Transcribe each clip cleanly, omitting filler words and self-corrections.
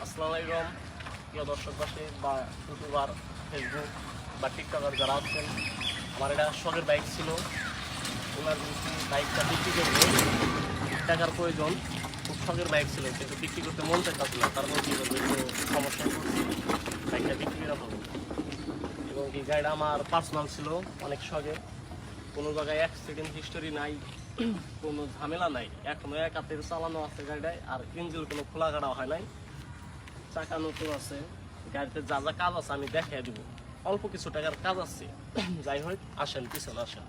আসসালামু আলাইকুম প্রিয় দর্শকবাসী বা ইউটিউবার, ফেসবুক বা টিকটকার যারা আছেন। আমার এটা শখের বাইক ছিল, ইমার্জেন্সি বাইকটা বিক্রি করবো, টাকার প্রয়োজন। খুব শখের বাইক ছিল, কিন্তু বিক্রি করতে মন চাইছিল না। তারপর কী করবো, একটু সমস্যা করছি, বাইকটা বিক্রি করে দেবো। এবং এই গাড়িটা আমার পার্সোনাল ছিল, অনেক শখের। কোনো জায়গায় অ্যাক্সিডেন্ট হিস্টোরি নাই, কোনো ঝামেলা নাই। এখনো এক হাতের চালানো আছে গাড়িটায়, আর ইঞ্জিন কোনো খোলা কাটা হয় নাই, চাকা নতুন আছে। গাড়িতে যা যা কাজ আছে আমি দেখাই দিব, অল্প কিছু টাকার কাজ আছে। যাই হোক, আসেন পিছনে আসেন।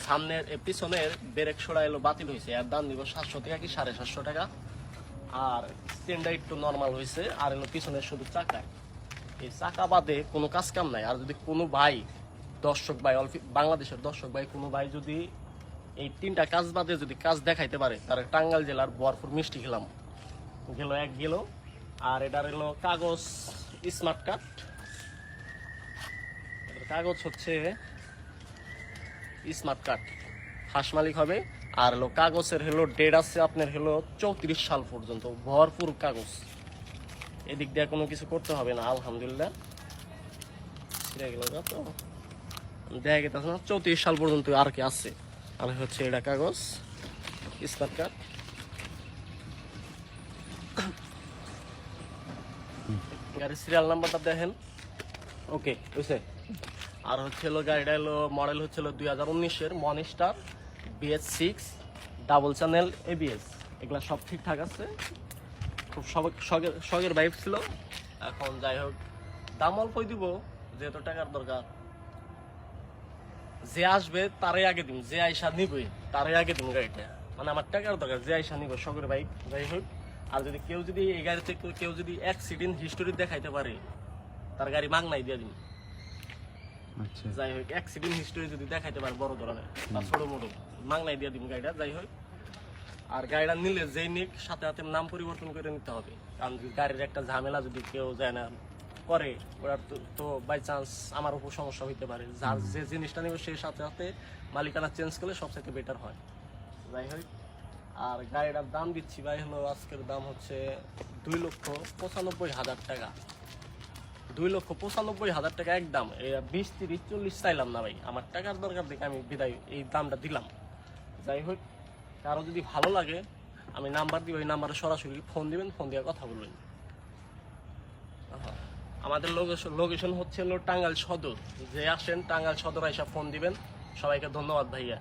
সামনের পিছনের ব্রেক সোড়া এলো বাতিল হয়েছে, এর দাম দিব 700 টাকা কি 750 টাকা। আর চেনটা একটু নর্মাল হয়েছে, আর এলো পিছনের শুধু চাকা। এই চাকা বাদে কোনো কাজ কাম নাই। আর যদি কোনো ভাই দর্শক ভাই, বাংলাদেশের দর্শক ভাই কোনো ভাই যদি এই তিনটা কাজ বাদে যদি কাজ দেখাইতে পারে, তার টাঙ্গাইল জেলার বরপুর মিষ্টি খেলাম গেল এক গেল। আর এটার হলো কাগজ স্মার্ট কার্ড, কাগজ হচ্ছে স্মার্ট কার্ড, ফার্স্ট মালিক হবে। আর হলো কাগজের হলো ডেট আছে আপনার হলো 34 সাল পর্যন্ত, ভরপুর কাগজ। এদিক দিয়ে কোনো কিছু করতে হবে না, আলহামদুলিল্লাহ। তো দেখা গেছে না 34 সাল পর্যন্ত আর কি আছে। আর হচ্ছে এটা কাগজ স্মার্ট কার্ড। গাড়ির সিরিয়াল নাম্বারটা দেখেন, ওকে বুঝছে। আর হচ্ছে হলো গাড়িটা হলো মডেল হচ্ছে 2019-এর monster BS6 double channel ABS, এগুলা সব ঠিকঠাক আছে। খুব শখের বাইক ছিল। এখন যাই হোক, দাম অল্পই দিব, যেহেতু টাকার দরকার। যে আসবে তারে আগে দিন, যে আইসা নিবে তারে আগে দিন গাড়িটা। মানে আমার টাকার দরকার, যে আইসা নিব শখের বাইক। যাই হোক, আর যদি কেউ যদি এই গাড়িতে কেউ যদি অ্যাক্সিডেন্ট হিস্টোরি দেখাইতে পারে, তার গাড়ি মাগনাই দিয়ে দিন। যাই হোক, অ্যাক্সিডেন্ট হিস্টোরি যদি দেখাইতে পারে বড় ধরনের বা ছোট মোটো, মাগনাই দিয়ে দিন গাড়িটা। যাই হোক, আর গাড়িটা নিলে যেই নিক সাথে সাথে নাম পরিবর্তন করে নিতে হবে। কারণ গাড়ির একটা ঝামেলা যদি কেউ যায় না করে, ওটার তো বাই চান্স আমার উপর সমস্যা হইতে পারে। যার যে জিনিসটা নেবে সেই সাথে সাথে মালিকানা চেঞ্জ করলে সবচেয়ে বেটার হয়। যাই হোক, আর গাড়িটার দাম দিচ্ছি ভাই হলো, আজকের দাম হচ্ছে 2,95,000 টাকা। 2,95,000 টাকা একদম। 20, 30, 40 চাইলাম না ভাই, আমার টাকার দরকার দেখে আমি বিদায় এই দামটা দিলাম। যাই হোক, কারো যদি ভালো লাগে আমি নাম্বার দিব, ওই নাম্বারে সরাসরি ফোন দিবেন, ফোন দিয়ে কথা বলবেন। আমাদের লোকেশন হচ্ছে টাঙ্গাইল সদর। যে আসেন টাঙ্গাইল সদর আইসা ফোন দিবেন। সবাইকে ধন্যবাদ ভাইয়া।